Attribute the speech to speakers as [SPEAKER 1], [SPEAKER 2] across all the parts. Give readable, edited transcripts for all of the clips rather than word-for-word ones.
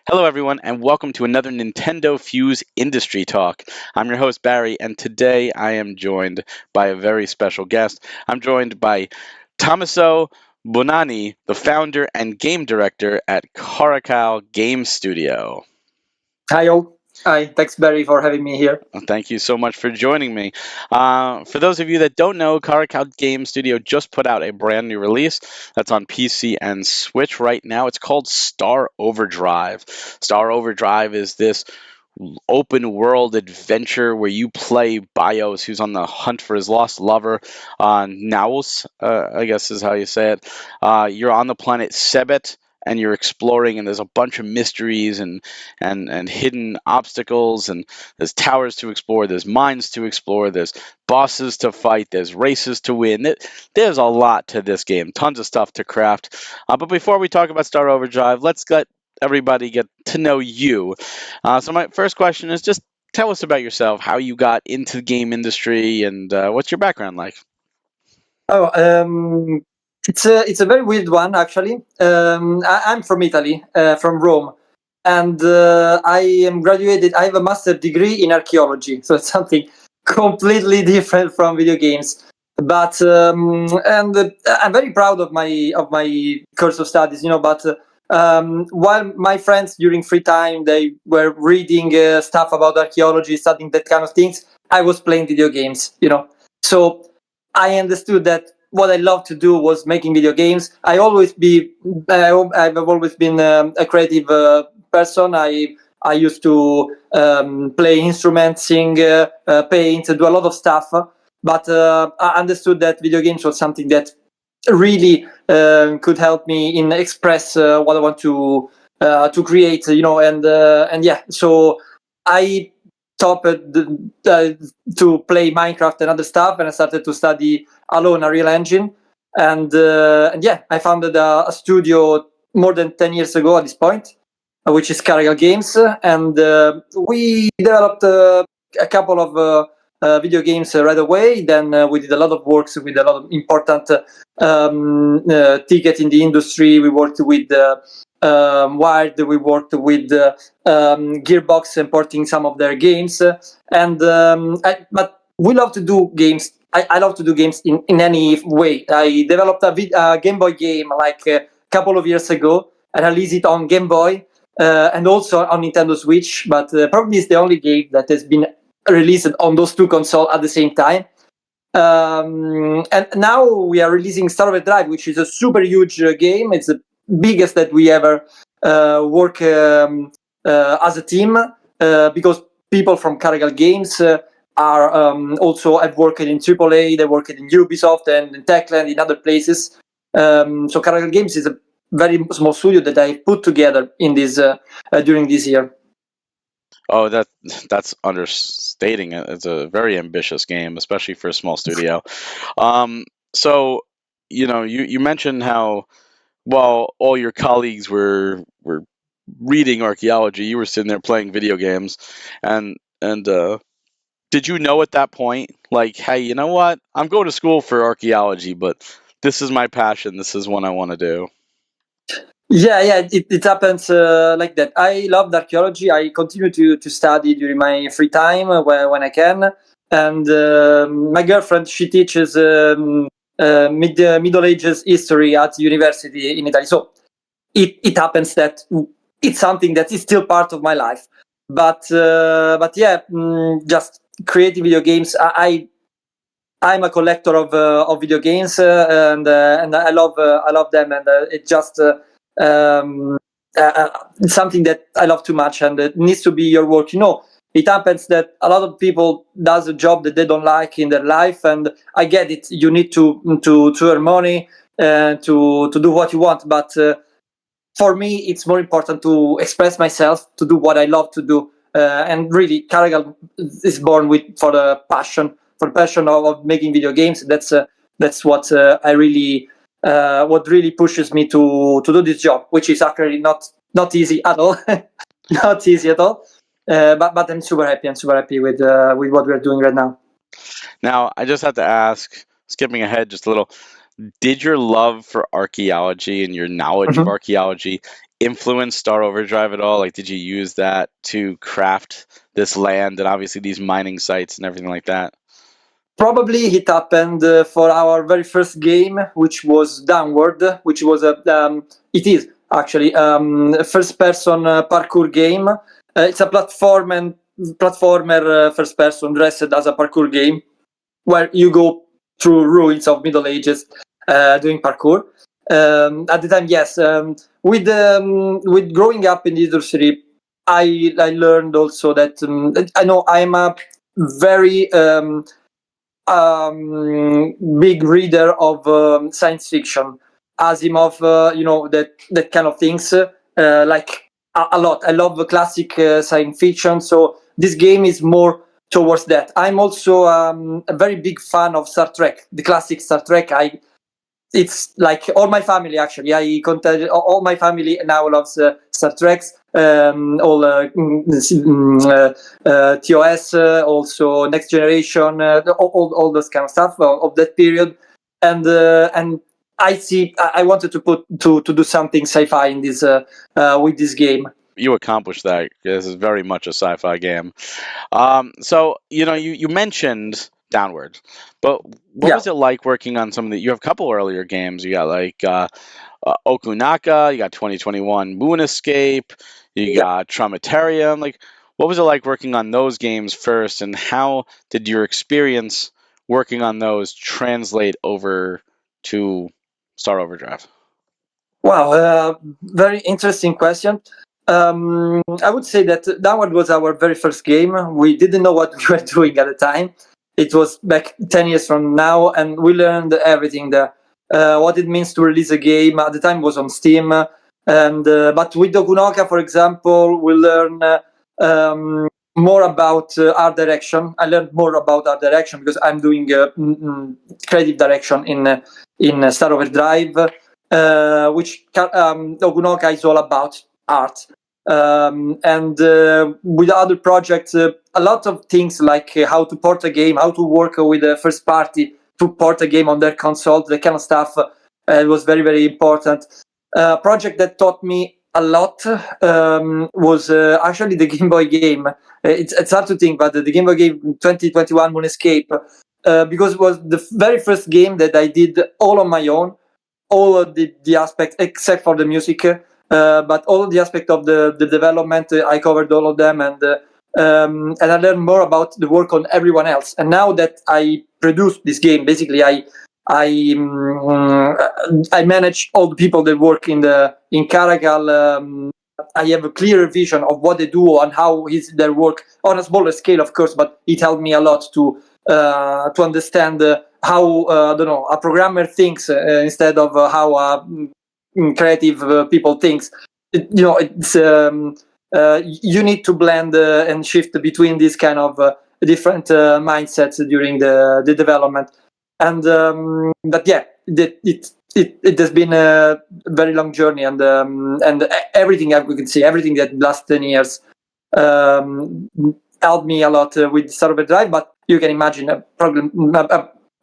[SPEAKER 1] Hello, everyone, and welcome to another NintendoFuse Industry Talk. I'm your host, Barry, and today I am joined by a very special guest. I'm joined by Tommaso Bonanni, the founder and game director at Caracal Games Studio.
[SPEAKER 2] Hi all. Hi, thanks Barry for having me here.
[SPEAKER 1] Thank you so much for joining me. For those of you that don't know, Caracal Games Studio just put out a brand new release that's on PC and Switch right now. It's called Star Overdrive. Star Overdrive is this open world adventure where you play Bios, who's on the hunt for his lost lover. Naus, I guess is how you say it. You're on the planet Sebet, and you're exploring, and there's a bunch of mysteries and hidden obstacles, and there's towers to explore, there's mines to explore, there's bosses to fight, there's races to win. There's a lot to this game, tons of stuff to craft. But before we talk about Star Overdrive, let's let everybody get to know you. So my first question is just tell us about yourself, how you got into the game industry, and what's your background like?
[SPEAKER 2] Oh, it's a very weird one actually. I'm from Italy, from Rome, and I am graduated. I have a master degree in archaeology, so it's something completely different from video games. But I'm very proud of my course of studies, But while my friends during free time they were reading stuff about archaeology, studying that kind of things, I was playing video games. So I understood that what I loved to do was making video games. I've always been a creative person. I used to play instruments, sing, paint, do a lot of stuff. But I understood that video games was something that really could help me in express what I want to create. And yeah. So I stopped to play Minecraft and other stuff, and I started to study alone a real engine. And yeah, I founded a studio more than 10 years ago at this point, which is Caracal Games, and we developed a couple of video games right away. Then we did a lot of works with a lot of important tickets in the industry. We worked with Wired, we worked with Gearbox importing some of their games, but we love to do games. I love to do games in any way. I developed a Game Boy game like a couple of years ago. I released it on Game Boy and also on Nintendo Switch, but probably it's the only game that has been released on those two consoles at the same time. And now we are releasing Star Overdrive, which is a super huge game. It's the biggest that we ever work as a team because people from Caracal Games are also have worked in AAA. They worked in Ubisoft and in Techland, in other places. So Caracal Games is a very small studio that I put together in this during this year.
[SPEAKER 1] Oh, that's understating it. It's a very ambitious game, especially for a small studio. So you mentioned how while all your colleagues were reading archaeology, you were sitting there playing video games, and did you know at that point, like, hey, you know what? I'm going to school for archaeology, but this is my passion. This is what I want to do.
[SPEAKER 2] Yeah, it happens like that. I love archaeology. I continue to study during my free time when I can. And my girlfriend, she teaches Middle Ages history at university in Italy. So it happens that it's something that is still part of my life. But yeah, just creating video games. I'm a collector of video games, and I love them, and it just it's something that I love too much, and it needs to be your work. It happens that a lot of people does a job that they don't like in their life, and I get it. You need to earn money to do what you want, but for me, it's more important to express myself, to do what I love to do, and really, Caracal is born for the passion of making video games. That's what I really what really pushes me to do this job, which is actually not easy at all, not easy at all. But I'm super happy. I'm super happy with what we're doing right now.
[SPEAKER 1] Now, I just have to ask, skipping ahead just a little, did your love for archaeology and your knowledge of archaeology influence Star Overdrive at all? Like, did you use that to craft this land and obviously these mining sites and everything like that?
[SPEAKER 2] Probably it happened for our very first game, which was Downward, which was it is actually a first-person parkour game. It's a platformer first-person dressed as a parkour game, where you go through ruins of Middle Ages doing parkour. At the time, yes. With growing up in the industry, I learned also that I know I'm a very big reader of science fiction, Asimov, that kind of things. Like a lot. I love the classic science fiction, so this game is more towards that. I'm also a very big fan of Star Trek, the classic Star Trek. It's like all my family actually. I contact all my family now loves Star Trek, all TOS, also Next Generation, all those kind of stuff of that period, and I wanted to do something sci-fi in this with this game.
[SPEAKER 1] You accomplished that. This is very much a sci-fi game. So you mentioned Downward, but what
[SPEAKER 2] Yeah,
[SPEAKER 1] was it like working on some of the? You have a couple earlier games. You got like Okunaka. You got 2021 Moon Escape. You
[SPEAKER 2] yeah.
[SPEAKER 1] got Traumatarium. Like, what was it like working on those games first, and how did your experience working on those translate over to Star Overdrive?
[SPEAKER 2] Wow, very interesting question. I would say that Downward was our very first game. We didn't know what we were doing at the time. It was back 10 years from now, and we learned everything there. What it means to release a game. At the time it was on Steam. And but with Dokunoka, for example, we learn more about art direction. I learned more about art direction because I'm doing creative direction in Star Overdrive, which Okunoka is all about art. And with other projects, a lot of things like how to port a game, how to work with a first party to port a game on their console, that kind of stuff. It was very, very important. A project that taught me a lot was actually the Game Boy game. It's hard to think, but the Game Boy game 2021 Moon Escape, because it was the very first game that I did all on my own, all of the aspects except for the music, but all of the aspect of the development, I covered all of them, and I learned more about the work on everyone else. And now that I produced this game, basically I manage all the people that work in Caracal. I have a clearer vision of what they do and how is their work on a smaller scale, of course, but it helped me a lot to understand how I don't know, a programmer thinks instead of how creative people thinks. It's you need to blend and shift between these kind of different mindsets during the development. And but yeah, it has been a very long journey, and everything we can see, everything that last 10 years helped me a lot with Star Overdrive. But you can imagine a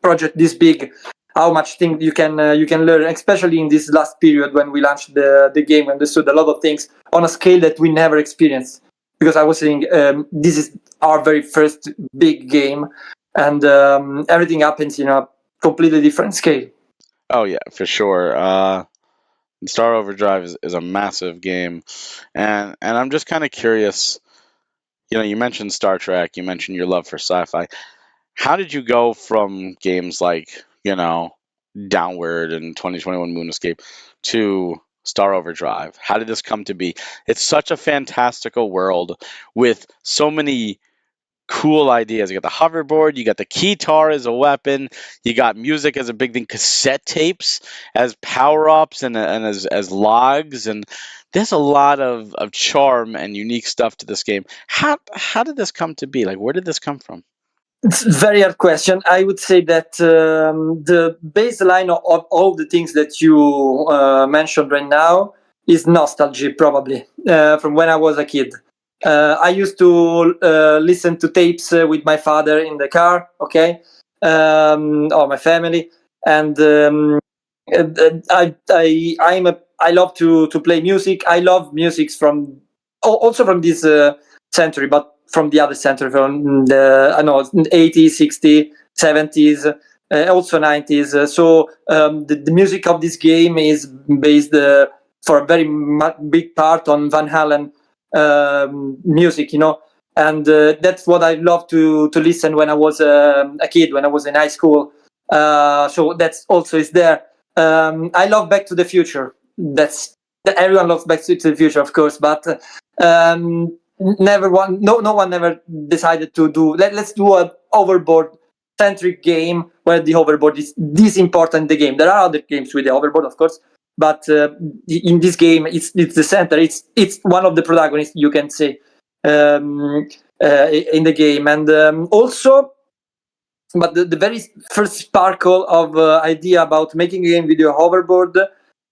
[SPEAKER 2] project this big, how much thing you can learn, especially in this last period when we launched the game. We understood a lot of things on a scale that we never experienced, because I was saying this is our very first big game, and everything happens in a completely different scale.
[SPEAKER 1] Oh yeah, for sure. Star Overdrive is a massive game, and I'm just kind of curious. You mentioned Star Trek, you mentioned your love for sci-fi. How did you go from games like Downward and 2021 Moon Escape to Star Overdrive? How did this come to be? It's such a fantastical world with so many cool ideas. You got the hoverboard, you got the keytar as a weapon, you got music as a big thing, cassette tapes as power ups and as logs, and there's a lot of charm and unique stuff to this game. How did this come to be? Like, where did this come from?
[SPEAKER 2] It's a very hard question. I would say that the baseline of all the things that you mentioned right now is nostalgia, probably from when I was a kid. I used to listen to tapes with my father in the car, okay, or my family, and I'm a I love to play music. I love music from also from this century, but from the other century, from the 80s, 60s, 70s, also 90s. So the music of this game is based for a very big part on Van Halen music, and that's what I love to listen when I was a kid, when I was in high school. So that's also is there. I love Back to the Future. Everyone loves Back to the Future, of course, but no one ever decided to do. Let's do a overboard centric game where the overboard is this important in the game. There are other games with the overboard, of course, but in this game, it's the center. It's one of the protagonists, you can say, in the game, and also. But the very first sparkle of idea about making a game with your hoverboard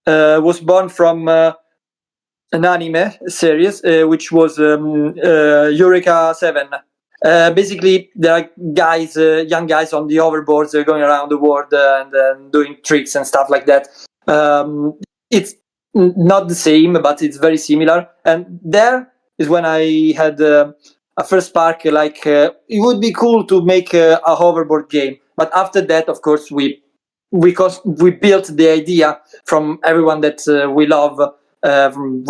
[SPEAKER 2] was born from an anime series, which was Eureka 7. Basically, there are guys, young guys on the hoverboards going around the world and doing tricks and stuff like that. It's not the same, but it's very similar. And there is when I had a first spark, like it would be cool to make a hoverboard game. But after that, of course, we built the idea from everyone that we love, from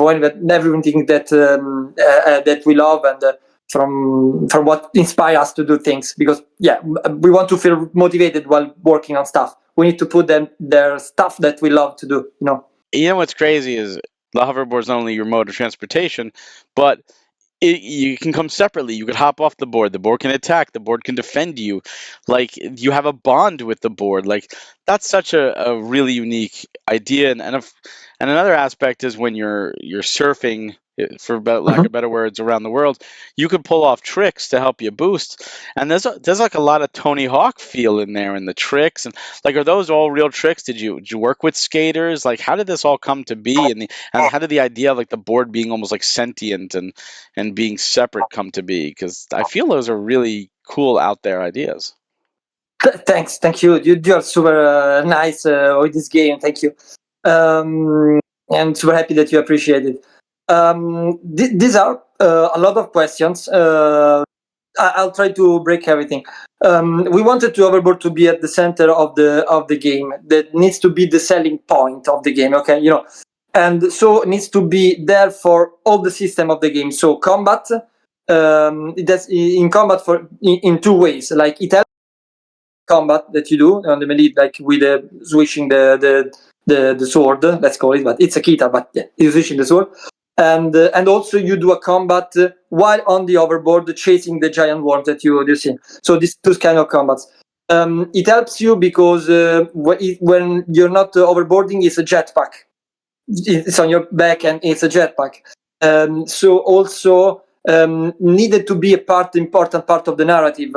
[SPEAKER 2] everything that we love, and from what inspires us to do things. Because we want to feel motivated while working on stuff. We need to put their stuff that we love to do.
[SPEAKER 1] You know what's crazy is the hoverboard's not only your mode of transportation, but you can come separately. You could hop off the board. The board can attack. The board can defend you. Like, you have a bond with the board. Like, that's such a really unique idea. And another aspect is when you're surfing, for lack of better words, around the world, you could pull off tricks to help you boost. And there's like a lot of Tony Hawk feel in there in the tricks. And like, are those all real tricks? Did you work with skaters? Like, how did this all come to be? And how did the idea of like the board being almost like sentient and being separate come to be? Because I feel those are really cool out there ideas.
[SPEAKER 2] Thanks, thank you. You are super nice with this game. Thank you. And super happy that you appreciate it. These are a lot of questions. I'll try to break everything. We wanted to Overboard to be at the center of the game. That needs to be the selling point of the game. Okay, and so it needs to be there for all the system of the game. So combat, it does in combat in two ways. Like, it helps combat that you do on the melee, like with switching the sword, let's call it, but it's a kita, but yeah, you're switching the sword. And also you do a combat while on the overboard chasing the giant worms that you see. So those kind of combats. It helps you because when you're not overboarding, it's a jetpack. It's on your back and it's a jetpack. So also needed to be important part of the narrative,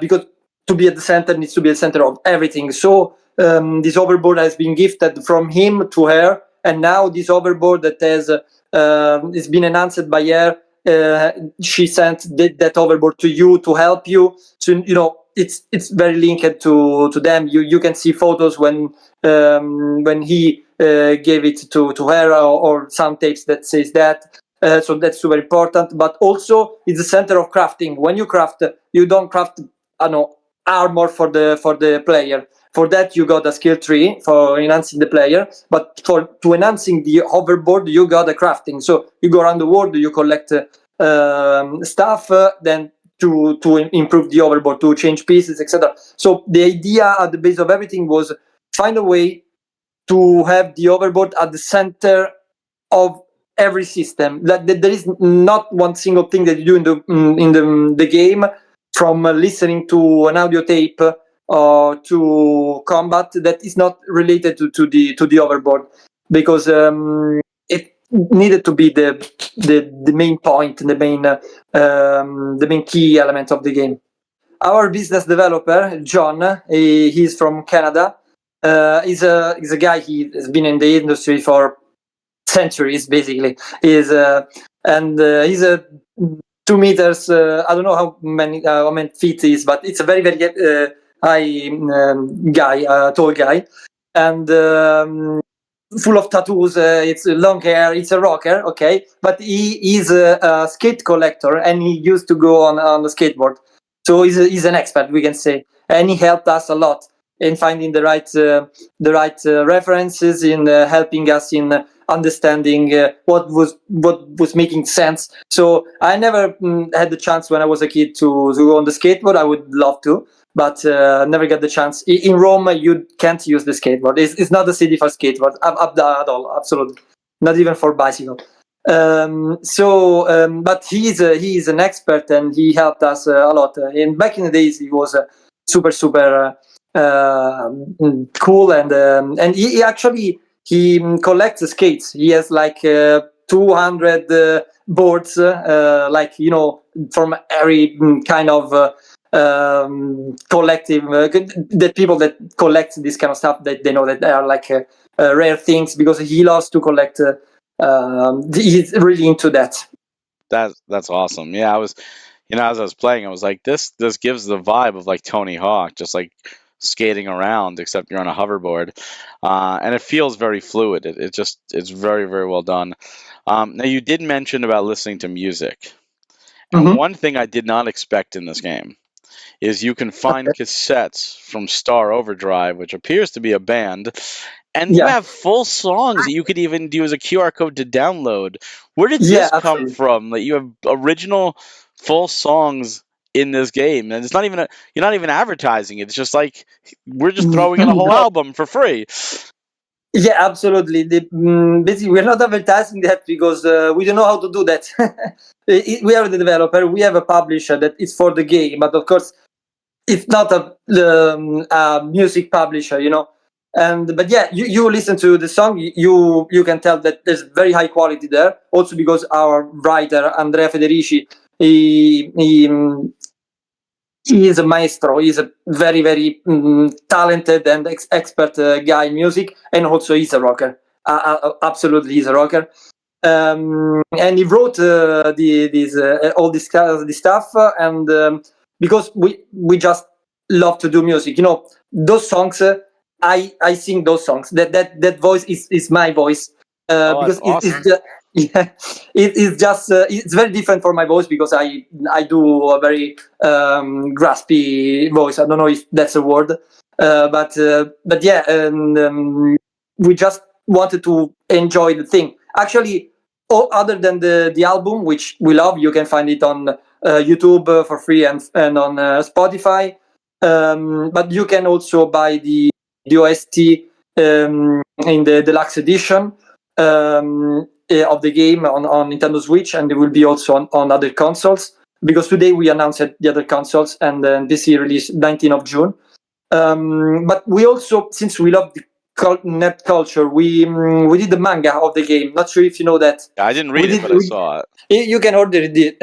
[SPEAKER 2] because to be at the center needs to be the center of everything. So this overboard has been gifted from him to her, and now this overboard that has it's been announced by her. She sent that overboard to you to help you. So it's very linked to them. You can see photos when he gave it to her, or some tapes that says that. So that's super important. But also it's the center of crafting. When you craft, you don't craft armor for the player. For that you got a skill tree for enhancing the player, but to enhancing the hoverboard you got a crafting. So you go around the world, you collect stuff, then to improve the hoverboard, to change pieces, etc. So the idea at the base of everything was find a way to have the hoverboard at the center of every system. That there is not one single thing that you do in the game, from listening to an audio tape to combat, that is not related to the overboard, because it needed to be the main point, the main key element of the game. Our business developer John, he's from Canada. He's a guy. He has been in the industry for centuries, basically. He's a 2 meters. I don't know how many feet he is, but it's a very, very high guy, tall guy, and full of tattoos. It's long hair. It's a rocker, okay, but he is a skate collector, and he used to go on the skateboard. So he's an expert, we can say, and he helped us a lot in finding the right references, in helping us in understanding what was making sense. So I never had the chance when I was a kid to go on the skateboard. I would love to, but never got the chance. In Rome, you can't use the skateboard. It's not a city for skateboard at all. Absolutely, not even for bicycle. But he is an expert, and he helped us a lot. And back in the days, he was super cool, and he actually collects skates. He has like 200 boards, like from every kind of collective. The people that collect this kind of stuff, that they know that they are like rare things, because he loves to collect. He's really into that.
[SPEAKER 1] That's awesome. Yeah, I was, as I was playing, I was like, this gives the vibe of like Tony Hawk, just like skating around, except you're on a hoverboard, and it feels very fluid. It's very very well done. Now you did mention about listening to music, and
[SPEAKER 2] Mm-hmm.
[SPEAKER 1] one thing I did not expect in this game is you can find
[SPEAKER 2] Okay.
[SPEAKER 1] cassettes from Star Overdrive, which appears to be a band, and you
[SPEAKER 2] Yeah.
[SPEAKER 1] have full songs that you could even use a QR code to download. Where did
[SPEAKER 2] Yeah,
[SPEAKER 1] this come
[SPEAKER 2] absolutely.
[SPEAKER 1] from? That you have original full songs in this game, and it's not even you're not even advertising it. It's just like we're just throwing in a whole
[SPEAKER 2] No.
[SPEAKER 1] album for free.
[SPEAKER 2] Yeah, absolutely. Basically, we're not advertising that because we don't know how to do that. We are the developer. We have a publisher that is for the game, but of course, it's not a music publisher, And but yeah, you listen to the song, you can tell that there's very high quality there. Also because our writer Andrea Federici, he is a maestro. He's a very very talented and expert guy in music, and also he's a rocker. Absolutely, he's a rocker. And he wrote all this stuff, and because we just love to do music, those songs. I sing those songs. That voice is my voice,
[SPEAKER 1] Oh, that's
[SPEAKER 2] because it's
[SPEAKER 1] awesome.
[SPEAKER 2] just, yeah, it's just it's very different for my voice, because I do a very graspy voice. I don't know if that's a word, but yeah, and we just wanted to enjoy the thing. Actually, other than the album, which we love, you can find it on YouTube for free, and on Spotify. But you can also buy the OST in the deluxe edition of the game on Nintendo Switch, and it will be also on other consoles. Because today we announced the other consoles, and then this year release 19th of June. But we also, since we love the net culture, we did the manga of the game. Not sure if you know that.
[SPEAKER 1] I didn't
[SPEAKER 2] We
[SPEAKER 1] read it,
[SPEAKER 2] did.
[SPEAKER 1] but I saw it.
[SPEAKER 2] You can order it.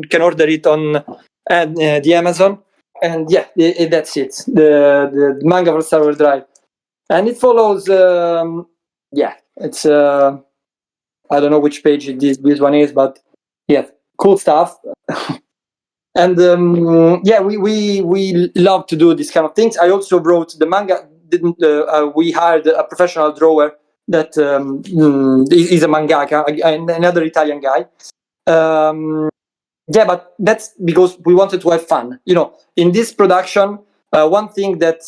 [SPEAKER 2] Can order it on the Amazon, and yeah, that's it. The manga for Star Overdrive, and it follows. Yeah, it's. I don't know which page this one is, but yeah, cool stuff. And yeah, we love to do these kind of things. I also wrote the manga. Didn't we hired a professional drawer that is a mangaka, another Italian guy. Yeah, but that's because we wanted to have fun. In this production, one thing that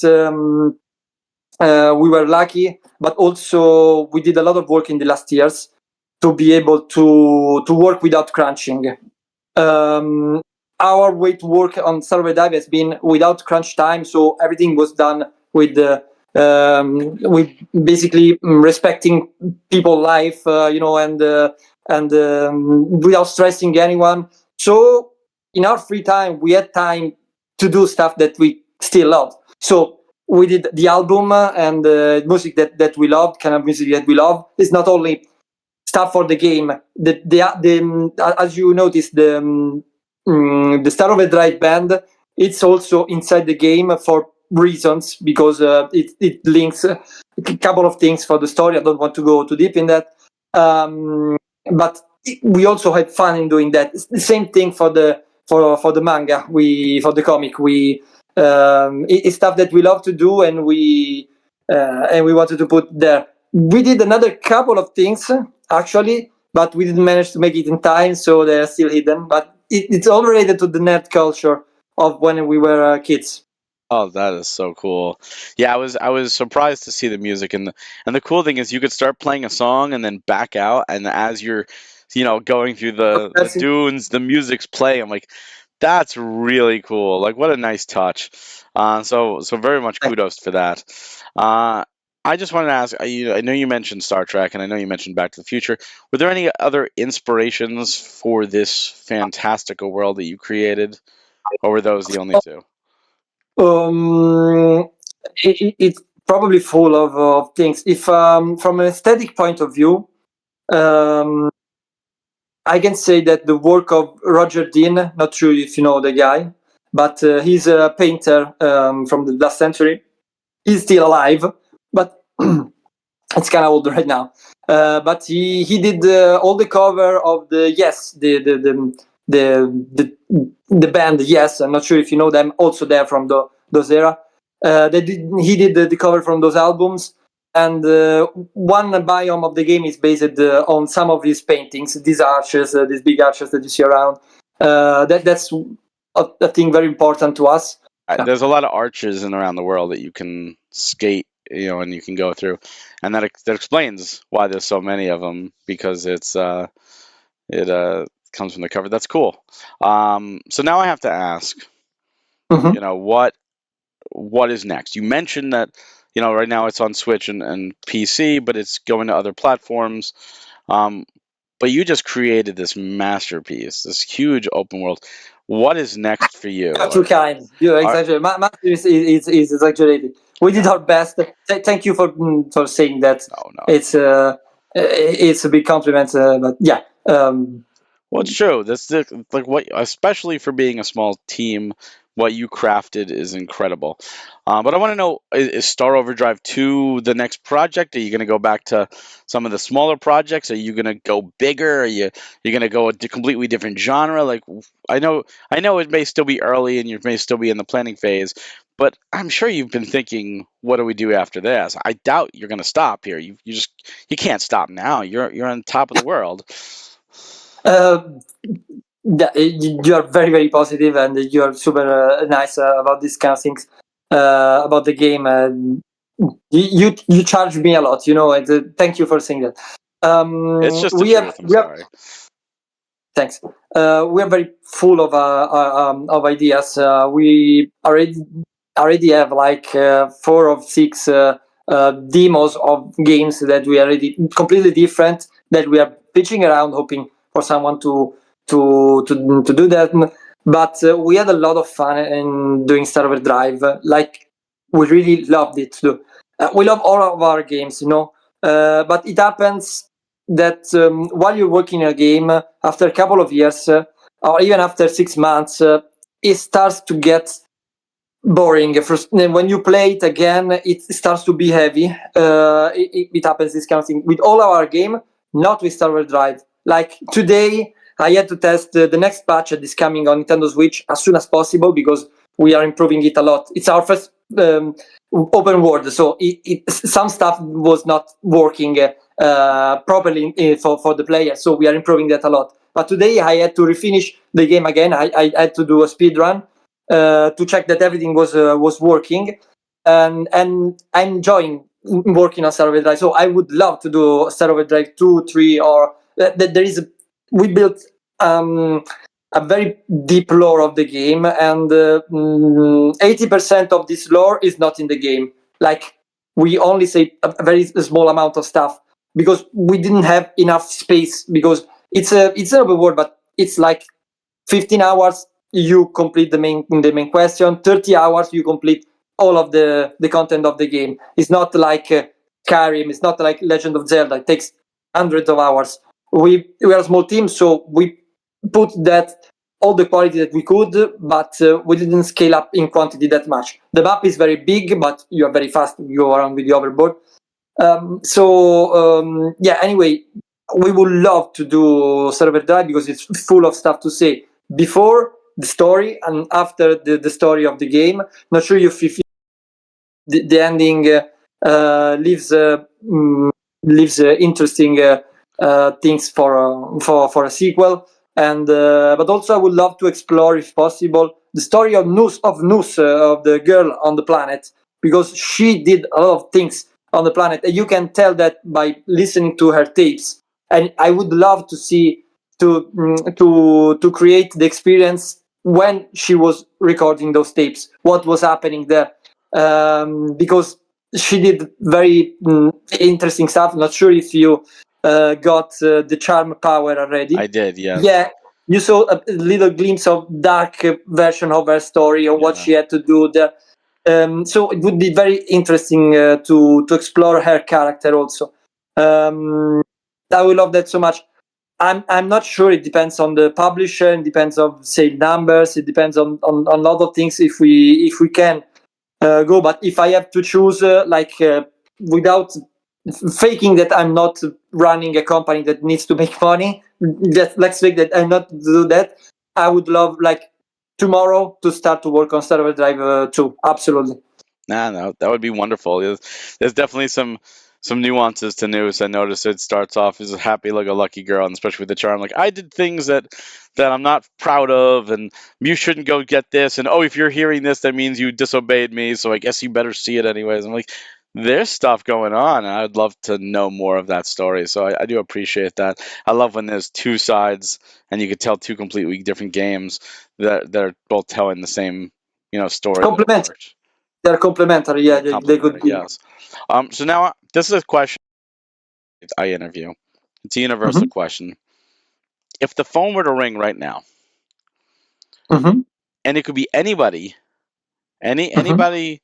[SPEAKER 2] we were lucky, but also we did a lot of work in the last years to be able to work without crunching. Um, our way to work on Star Overdrive has been without crunch time, so everything was done with basically respecting people's life, and without stressing anyone. So in our free time, we had time to do stuff that we still love. So we did the album and the music that we loved, kind of music that we love. It's not only stuff for the game. As you noticed, the Star Overdrive band, it's also inside the game for reasons, because it links a couple of things for the story. I don't want to go too deep in that, but we also had fun in doing that. It's the same thing for the manga. For the comic, it's stuff that we love to do, and we wanted to put there. we did another couple of things actually, but we didn't manage to make it in time, so they're still hidden. But it's all related to the nerd culture of when we were kids.
[SPEAKER 1] Oh, that is so cool. Yeah, I was surprised to see the music, and the cool thing is you could start playing a song and then back out, and as you're going through the
[SPEAKER 2] That's
[SPEAKER 1] dunes, the music's playing. I'm like, that's really coul. Like, what a nice touch. So very much kudos for that. I just wanted to ask, I know you mentioned Star Trek, and I know you mentioned Back to the Future. Were there any other inspirations for this fantastical world that you created, or were those the only two?
[SPEAKER 2] Um, it's probably full of things. If from an aesthetic point of view, um, I can say that the work of Roger Dean, not sure if you know the guy, but he's a painter from the last century. He's still alive, but it's kind of old right now. But he did all the cover of the Yes, the band Yes. I'm not sure if you know them. Also, they're from those era. He did the cover from those albums, and one biome of the game is based on some of his paintings. These arches, these big arches that you see around. That's a thing very important to us. Yeah.
[SPEAKER 1] There's a lot of arches in around the world that you can skate, and you can go through, and that explains why there's so many of them because it comes from the cover. That's cool. So now I have to ask,
[SPEAKER 2] Mhm.
[SPEAKER 1] what is next? You mentioned that right now it's on Switch and PC, but it's going to other platforms. Um, but you just created this masterpiece, this huge open world. What is next for you?
[SPEAKER 2] You're too kind. You're
[SPEAKER 1] Are,
[SPEAKER 2] exaggerating. My is exaggerated. We did our best. Thank you for saying that.
[SPEAKER 1] no, no.
[SPEAKER 2] It's a big compliment. But yeah,
[SPEAKER 1] Well, it's true. That's like what, especially for being a small team, what you crafted is incredible. But I want to know: is Star Overdrive 2 the next project? Are you going to go back to some of the smaller projects? Are you going to go bigger? Are you going to go a completely different genre? Like, I know it may still be early and you may still be in the planning phase, but I'm sure you've been thinking, what do we do after this? I doubt you're going to stop here. You can't stop now. You're on top of the world.
[SPEAKER 2] uh, you are very very positive and you are super nice about these kind of things about the game. You charge me a lot, and thank you for saying that.
[SPEAKER 1] It's just the
[SPEAKER 2] We have
[SPEAKER 1] truth. I'm
[SPEAKER 2] we have
[SPEAKER 1] sorry.
[SPEAKER 2] Thanks. We are very full of ideas. We already have like 4 or 6 demos of games that we are already completely different that we are pitching around, hoping for someone to do that. But we had a lot of fun in doing Star Overdrive. Like we really loved it. We love all of our games. But it happens that while you're working a game, after a couple of years, or even after 6 months, it starts to get boring. When you play it again, it starts to be heavy. It happens this kind of thing with all our game, not with Star Drive. Like today, I had to test the next patch that is coming on Nintendo Switch as soon as possible because we are improving it a lot. It's our first open world, so some stuff was not working properly for the player. So we are improving that a lot. But today I had to refinish the game again. I had to do a speed run to check that everything was working, and I'm enjoying working on Star Overdrive. So I would love to do Star Overdrive 2, 3, or there is. We built a very deep lore of the game, and 80% of this lore is not in the game. Like we only say a very small amount of stuff because we didn't have enough space because it's an open world, but it's like 15 hours you complete the main question, 30 hours you complete all of the content of the game. It's not like Skyrim, it's not like Legend of Zelda. It takes hundreds of hours. We are a small team, so we put that all the quality that we could, but we didn't scale up in quantity that much. The map is very big, but you are very fast. You go around with the overboard. Anyway, we would love to do Server Drive because it's full of stuff to say before the story and after the story of the game. Not sure if the ending leaves leaves interesting things for a sequel. And but also I would love to explore, if possible, the story of Nus, of the girl on the planet, because she did a lot of things on the planet, and you can tell that by listening to her tapes. And I would love to see to create the experience when she was recording those tapes, what was happening there, because she did very interesting stuff. Not sure if you got the charm power already.
[SPEAKER 1] I did, yes.
[SPEAKER 2] Yeah, you saw a little glimpse of dark version of her story, or what
[SPEAKER 1] Yeah.
[SPEAKER 2] she had to do there. So it would be very interesting to explore her character also. I will love that so much. I'm not sure. It depends on the publisher. It depends on sale numbers. It depends on a lot of things. If we can go, but if I have to choose, without faking that I'm not running a company that needs to make money, let's fake that I'm not do that. I would love, like, tomorrow to start to work on Star Overdrive 2. Absolutely.
[SPEAKER 1] No, that would be wonderful. There's definitely some nuances to news. I noticed it starts off as a happy-go-lucky girl, and especially with the charm. Like, I did things that I'm not proud of, and you shouldn't go get this. And oh, if you're hearing this, that means you disobeyed me. So I guess you better see it anyways. I'm like, there's stuff going on, and I'd love to know more of that story. So I do appreciate that. I love when there's two sides, and you could tell two completely different games that they're both telling the same story.
[SPEAKER 2] Complementary. They're complementary. Yeah, they could be.
[SPEAKER 1] Yes. So now this is a question I interview. It's a universal
[SPEAKER 2] Mhm.
[SPEAKER 1] question. If the phone were to ring right now,
[SPEAKER 2] Mhm.
[SPEAKER 1] and it could be anybody, anybody,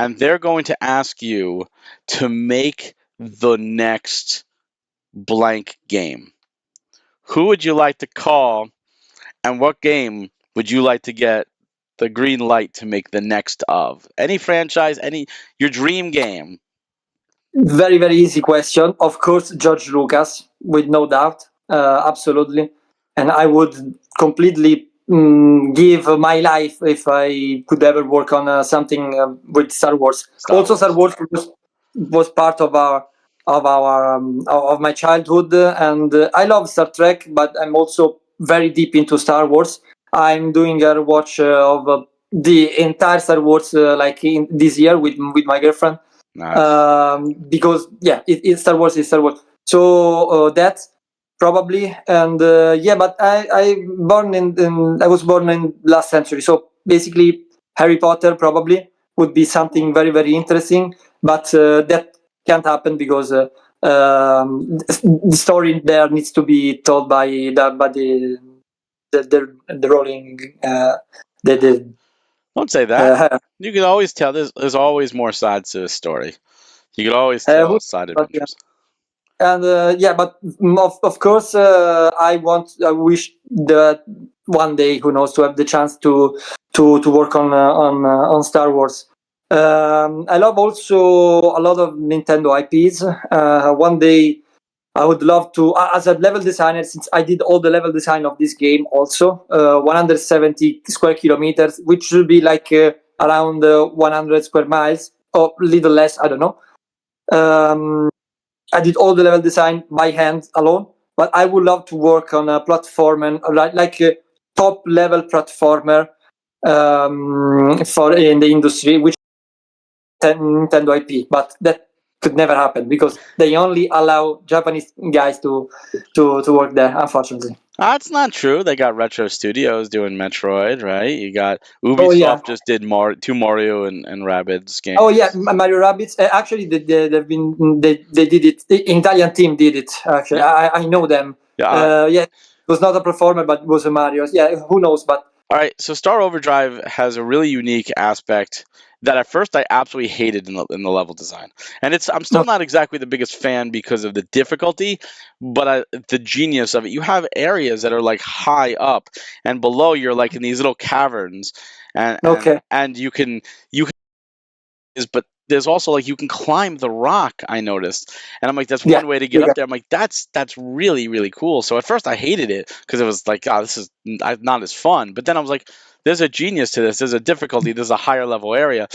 [SPEAKER 1] and they're going to ask you to make the next blank game, who would you like to call, and what game would you like to get the green light to make the next of? Any franchise, your dream game.
[SPEAKER 2] Very, very easy question. Of course, George Lucas, with no doubt. Absolutely. And I would completely give my life if I could ever work on something with Star Wars. Also, Star Wars was part of my childhood, and I love Star Trek, but I'm also very deep into Star Wars. I'm doing a watch of the entire Star Wars, like in this year with my girlfriend.
[SPEAKER 1] Nice.
[SPEAKER 2] Because yeah, it's Star Wars. It's Star Wars. So that's probably. And yeah, but I was born in last century, so basically Harry Potter probably would be something very, very interesting. But that can't happen because the story there needs to be told by the rolling the
[SPEAKER 1] Don't say that. You can always tell. There's always more sides to a story. You can always tell side
[SPEAKER 2] but yeah.
[SPEAKER 1] adventures.
[SPEAKER 2] And yeah, but of course, I wish that one day, who knows, to have the chance to work on Star Wars. I love also a lot of Nintendo IPs. One day I would love to, as a level designer, since I did all the level design of this game also, 170 square kilometers, which should be like around 100 square miles, or a little less, I don't know. I did all the level design by hand alone, but I would love to work on a platformer, like a top level platformer for in the industry, which is Nintendo IP. But that could never happen because they only allow Japanese guys to work there, unfortunately.
[SPEAKER 1] That's not true. They got Retro Studios doing Metroid, right? You got
[SPEAKER 2] Oh yeah.
[SPEAKER 1] Ubisoft just did two Mario and Rabbids games.
[SPEAKER 2] Oh yeah, Mario Rabbids. Actually, they did it. The Italian team did it. Actually,
[SPEAKER 1] Yeah.
[SPEAKER 2] I know them.
[SPEAKER 1] Yeah.
[SPEAKER 2] Yeah, it was not a performer, but it was a Mario. Yeah, who knows? But
[SPEAKER 1] All right, so Star Overdrive has a really unique aspect that at first I absolutely hated in the level design, and I'm still
[SPEAKER 2] no,
[SPEAKER 1] not exactly the biggest fan because of the difficulty, but the genius of it. You have areas that are like high up, and below you're like in these little caverns, and and
[SPEAKER 2] okay,
[SPEAKER 1] and you can but there's also like you can climb the rock. I noticed, and I'm like, that's
[SPEAKER 2] yeah,
[SPEAKER 1] one way to get
[SPEAKER 2] you
[SPEAKER 1] up
[SPEAKER 2] got
[SPEAKER 1] there. I'm like, that's really really cool. So at first I hated it because it was like, oh, this is not as fun. But then I was like, there's a genius to this. There's a difficulty. There's a higher level area,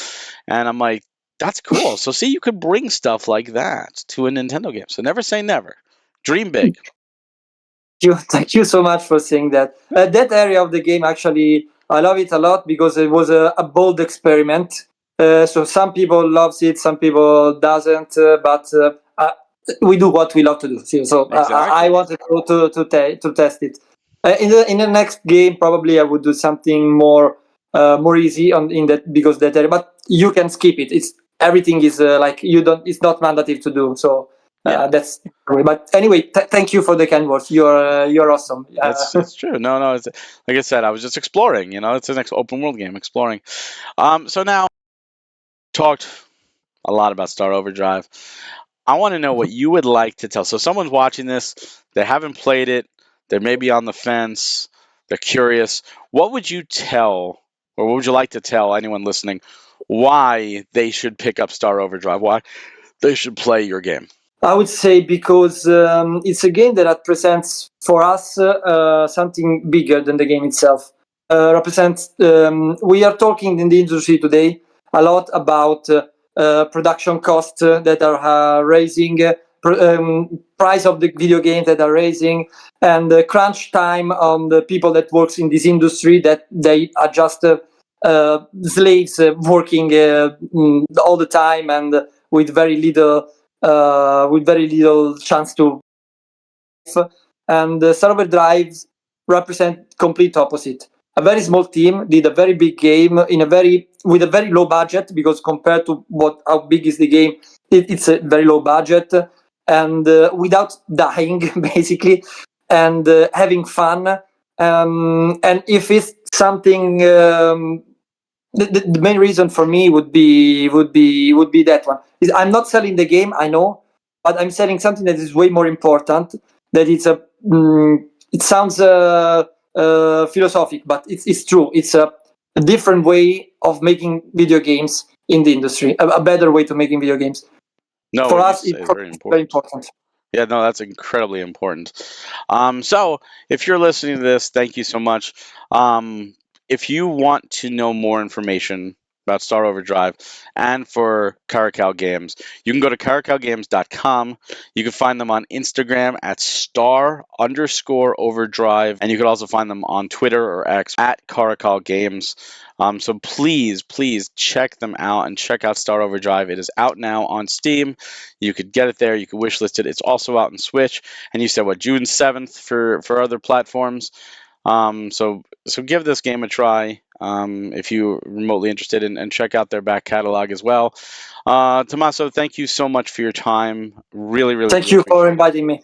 [SPEAKER 1] and I'm like, That's cool. So see, you could bring stuff like that to a Nintendo game. So never say never. Dream big.
[SPEAKER 2] Thank you so much for saying that. That area of the game, actually, I love it a lot because it was a bold experiment. So some people loves it, some people doesn't, but we do what we love to do. So I
[SPEAKER 1] Exactly.
[SPEAKER 2] wanted to test it. In the next game, probably I would do something more easy on in that, because that area. But you can skip it. It's everything is like you don't. It's not mandative to do. So
[SPEAKER 1] Yeah.
[SPEAKER 2] that's. But anyway, thank you for the kind words. You're awesome.
[SPEAKER 1] It's true. No. It's like I said. I was just exploring. You know, it's an open world game, exploring. So now talked a lot about Star Overdrive. I want to know what you would like to tell. So someone's watching this, they haven't played it, they're maybe on the fence, they're curious. What would you tell, or what would you like to tell anyone listening, why they should pick up Star Overdrive? Why they should play your game?
[SPEAKER 2] I would say because it's a game that represents for us something bigger than the game itself. Represents. We are talking in the industry today a lot about production costs that are raising, price of the video games that are raising, and the crunch time on the people that works in this industry, that they are just slaves working all the time and with very little chance to. And server drives represent complete opposite. A very small team did a very big game with a very low budget, because compared to how big is the game, it's a very low budget, and without dying basically, and having fun. And if it's something, the main reason for me would be that one. I'm not selling the game, I know, but I'm selling something that is way more important. That it's a. It sounds philosophic, but it's true. It's a different way of making video games in the industry. A better way to making video games.
[SPEAKER 1] No,
[SPEAKER 2] For
[SPEAKER 1] what you
[SPEAKER 2] us,
[SPEAKER 1] say
[SPEAKER 2] it's
[SPEAKER 1] is very
[SPEAKER 2] very
[SPEAKER 1] important.
[SPEAKER 2] important.
[SPEAKER 1] Yeah, no, that's incredibly important. So if you're listening to this, thank you so much. If you want to know more information about Star Overdrive and for Caracal Games, you can go to caracalgames.com. You can find them on Instagram at star_overdrive, and you can also find them on Twitter or X at Caracal Games. So please check them out and check out Star Overdrive. It is out now on Steam. You could get it there. You could wishlist it. It's also out on Switch. And you said what, June 7th for other platforms. So give this game a try if you're remotely interested, and check out their back catalog as well. Tommaso, thank you so much for your time. Really
[SPEAKER 2] Thank
[SPEAKER 1] do
[SPEAKER 2] you for
[SPEAKER 1] appreciate it.
[SPEAKER 2] inviting me.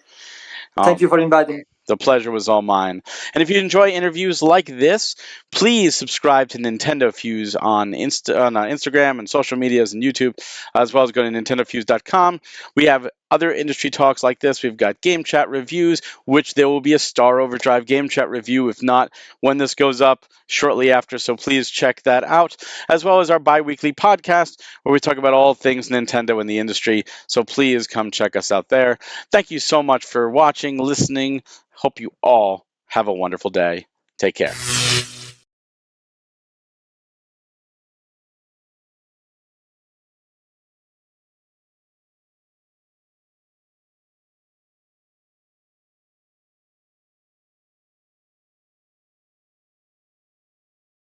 [SPEAKER 2] Thank you for inviting me.
[SPEAKER 1] The pleasure was all mine. And if you enjoy interviews like this, please subscribe to NintendoFuse on Instagram and social medias and YouTube, as well as go to NintendoFuse.com. We have other industry talks like this. We've got game chat reviews, which there will be a Star Overdrive game chat review, if not when this goes up shortly after. So please check that out, as well as our bi-weekly podcast, where we talk about all things Nintendo in the industry. So please come check us out there. Thank you so much for watching, listening. Hope you all have a wonderful day. Take care.